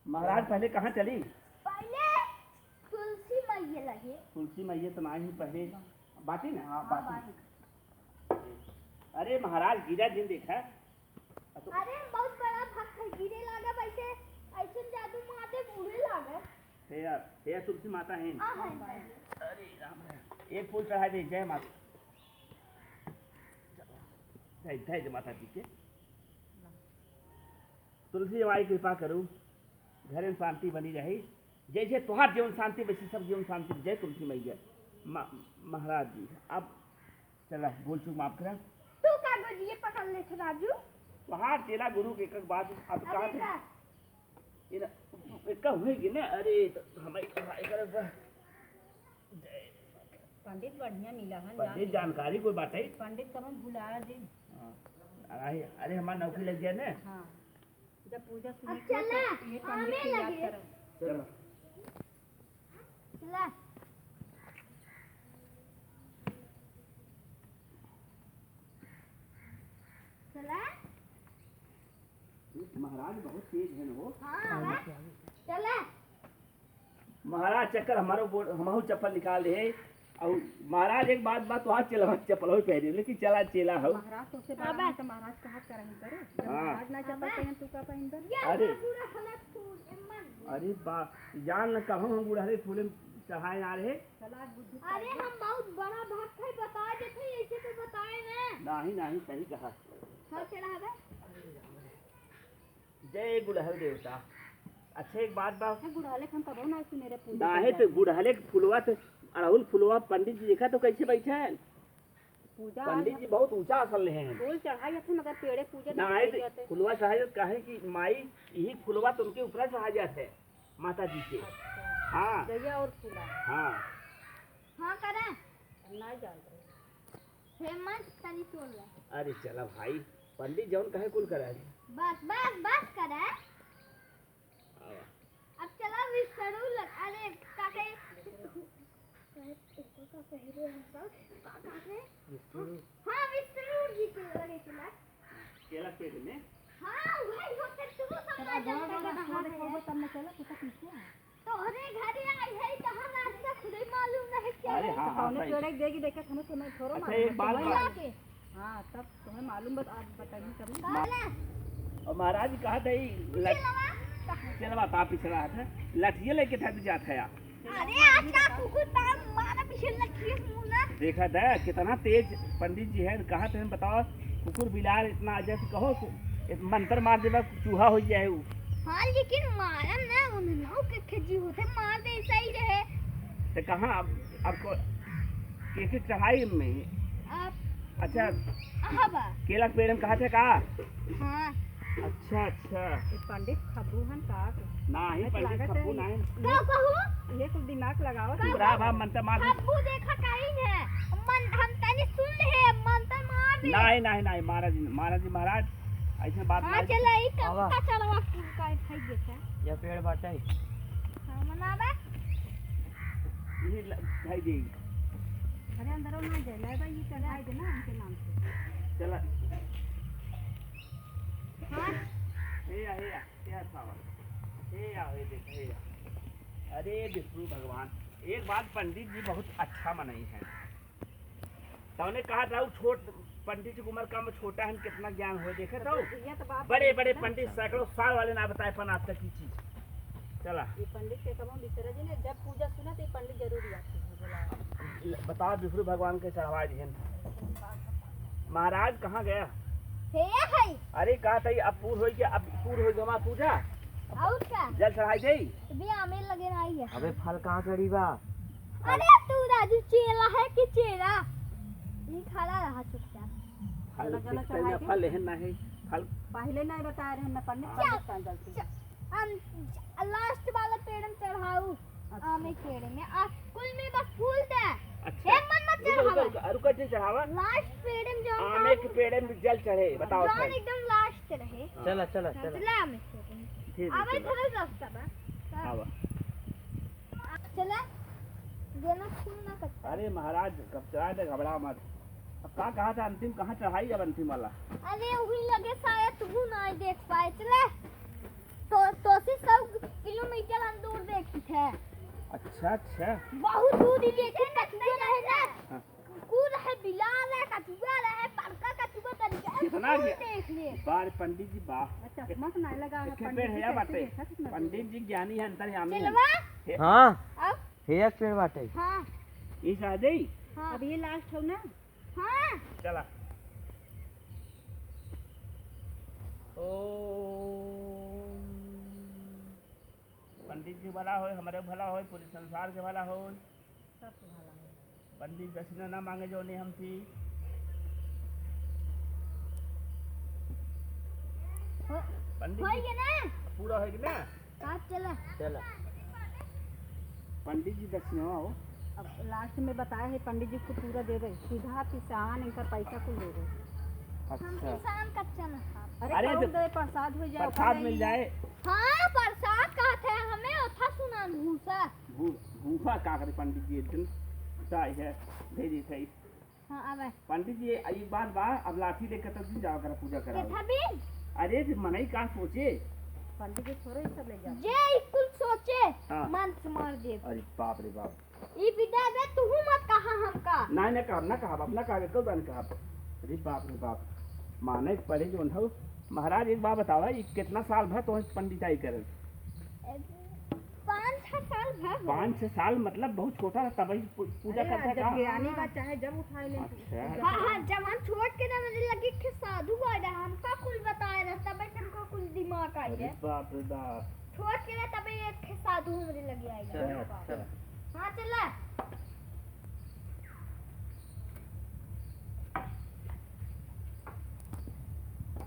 महाराज पहले कहाँ चली? पहले तुलसी मैया लगे। तुलसी मैया तो ना ही पहले बाटी ना। हाँ बाटी। अरे महाराज गिरा दिन देखा। अरे बहुत बड़ा भक्त है, गिरे लागा वैसे ऐसे जादू माते बूढ़े लागे। हे तुलसी माता है। अरे राम एक फूल चढ़ा दे। जय माता। जय माता जी के। तुलसी हमारी कृपा करूँ, घर में शांति बनी रही। जैसे तुहार जीवन शांति वैसे सब जीवन शांति। जय तुलसी मैया। महाराज जी अब चला बोल चुक माफ करा। तू कागज ये पकड़ ले थे राजू। तुहार चेला गुरु के एक बात अब कहा थे एक हुएगी ना। अरे तो हमारी पंडित बढ़िया मिला है। पंडित जानकारी कोई बात है। पंडित कब भुला दे। अरे हमारा नौकरी लग गया ना। हाँ जब पूजा सुनी चला ये पंडित की याद कर। चलो चला चला। महाराज बहुत तेज है ना वो। हाँ चला। महाराज चक्कर हमारो चप्पल निकाल दे। और महाराज एक बात वहाँ चला चप्पल हो पहने लेकिन चला चेला हो। महाराज तो से बड़ा है तो महाराज कहाँ करेंगे करे। जब महाराज ना चप्पल पहन तू का पहन कर। अरे बा जान न कहो हम बुढ़ारे फूले चढ़ाए आ रहे। अरे हम बहुत बड़ा भक्त है, बता देते ऐसे तो बताए ना। नहीं सही कहा। हाँ चला है। जय गुड़हल देवता। अच्छा एक बात बा गुड़हले हम कबो ना सुने रे पूजा। ना है तो गुड़हले फुलवा तो अड़हुल फुलवा पंडित जी देखा तो कैसे बैठे हैं। पूजा पंडित जी बहुत ऊंचा असल रहे हैं। फूल चढ़ाई थे मगर पेड़े पूजा ना है तो फुलवा चढ़ाई कहे कि माई यही फुलवा तो उनके ऊपर चढ़ा जाते है माता जी के। हाँ गैया और फूला। हाँ करा नहीं जानते फेमस तनी तोड़ ले। अरे चला भाई पंडित जौन कहे कुल करा। बस करा। अब चला विष्णु लग। अरे काके हाँ विष्णु जी के लगे चला। केला पेड़ में। हाँ वही होते तू समझ तब मैं चला कितना पीछे है। तो अरे घर आई है कहाँ रास्ता खुद मालूम नहीं क्या। अरे हाँ हमने पेड़े देगी देखा हमें तुम्हें थोड़ा अच्छा एक बात हाँ तब तुम्हें मालूम आप बताइए कभी। और महाराज कहा था चलवा कहाँ पिछड़ा था लठिया लेके था जाता है। अरे आज का कुकुर तार मारा पीछे लगी मुना। देखा था कितना तेज पंडित जी है। कहा था बताओ कुकुर बिलार इतना जैसे कहो मंत्र मार देगा चूहा हो जाए वो। हाँ लेकिन मारा ना उन्होंने के खजी होते मार दे सही रहे। तो कहाँ आपको केके चढ़ाई में। अच्छा केला के पेड़ में कहा थे कहा। हाँ अच्छा पंडित खब्बू हम का नहीं पंडित खब्बू नहीं क्या कहूँ ये कुछ दिमाग लगाओ। बुरा मंत्र मार खब्बू देखा कहीं है हम तनी सुन ले मंत्र मार दे। नहीं महाराज ऐसे बात हाँ चला ही का चलवा का खाई देता यह पेड़ बाटे हाँ मनावा ये खाई देगी। अरे अंदर ना जाए भाई ये चढ़ाई देना उनके नाम से। चला हाँ अरे विष्णु भगवान एक बात पंडित जी बहुत अच्छा मनाई है। तो कहा था छोट पंडित जी की उम्र कम छोटा है कितना ज्ञान हो देखे तो बड़े बड़े पंडित सैकड़ों साल वाले ना बताए पन आज तक की चीज। चला ये पंडित के कब बिसरा जी ने जब पूजा सुना तो पंडित जरूर आते। बताओ विष्णु भगवान के चढ़ावा जी महाराज कहाँ गया। है अरे कहा था अब पूर हो गया। अब पूर हो गया पूजा और क्या जल चढ़ाई दे। भी आमेर लगे आई है। अबे फल कहाँ चढ़ी बा। अरे तू राजू चेला है कि चेला ये खड़ा रहा चुपचाप। फल लेहन ना है फल पहले नहीं बताया रहे ना पंडित जलती हम लास्ट वाला पेड़ में चढ़ाऊ। आमे पेड़ में कुल में बस फूल दे। अच्छा मन मत चढ़ावा रुका चढ़ावा लास्ट पेड़ में जो आमे के पेड़ में जल चढ़े। बताओ जौन एकदम लास्ट रहे। चला चला आमे अबे थोड़ा रास्ता बा आवा चला देना सुन ना कर। अरे महाराज कब चढ़ाए थे घबरा मत। अब कहा था अंतिम कहाँ चढ़ाई अब अंतिम वाला। अरे वही लगे शायद तू ना देख पाए। चले तो सब अच्छा अच्छा। बहुत दूध लेके कछुआ रहे ना, हाँ। कूद है, बिलाल है, कछुआ रहे, बड़का कछुआ करके कितना बहुत गया? देख ले। बार पंडित जी वाह, चश्मा तो नहीं लगा है, एक पंडित पेड़ जी है कैसे बाटे। देखा कितना पंडित जी ज्ञानी है, अंतर्यामी है। चलवा हाँ अब हे एक पेड़ बाटे। हाँ इस आ जाई। हाँ अब ये लास्ट हो ना। हाँ चला। ओम पंडित जी भला होय, हमारे भला होय, पूरे संसार के भला होय। सब भला है। पंडित दक्षिणा ना मांगे जो नहीं हमसे। पंडित हो जी गया ना। पूरा हो गया ना। हाँ चला। चला पंडित जी दक्षिणा हो। अब लास्ट में बताया है पंडित जी को पूरा दे रहे, सीधा किसान इनका पैसा को ले रहे। हम अच्छा किसान का चना। अरे अरे तो- दे प्रसाद हो जाए, प्रसाद मिल जाए। हाँ प्रसाद कहते हैं हमें, उठा सुना भूसा। भूखा का करे पंडित जी, दिन चाय है दे दी सही। हाँ अब पंडित जी एक बात बा, अब लाठी लेकर तब दिन जाओ कर पूजा करा। कैसा भी अरे फिर मनई का सोचे। पंडित जी थोड़े ही सब ले जाते। जे कुल सोचे हाँ। मन से मार दे। अरे बाप रे बाप। ई विदा दे तू मत कहा हमका। ना ना कहा ना कहा अपना कहा तो बन कहा। अरे बाप रे बाप, माने पड़े जो हो। महाराज एक बात बतावा, ये कितना साल भर तो पंडिताई करे? 5-6 साल भर। 5-6 साल मतलब बहुत छोटा था, तभी पूजा करता जब था। ज्ञानी का चाहे जब उठाए ले। अच्छा। हाँ हाँ जब हम छोड़ के ना मुझे लगी कि साधु आ रहा, हमका कुल बताया रहा, तब हमको कुल दिमाग आई अरे है। बाप रे बाप। छोड़ के ना तब एक साधु मुझे लगी आई है। अच्छा। हाँ चला।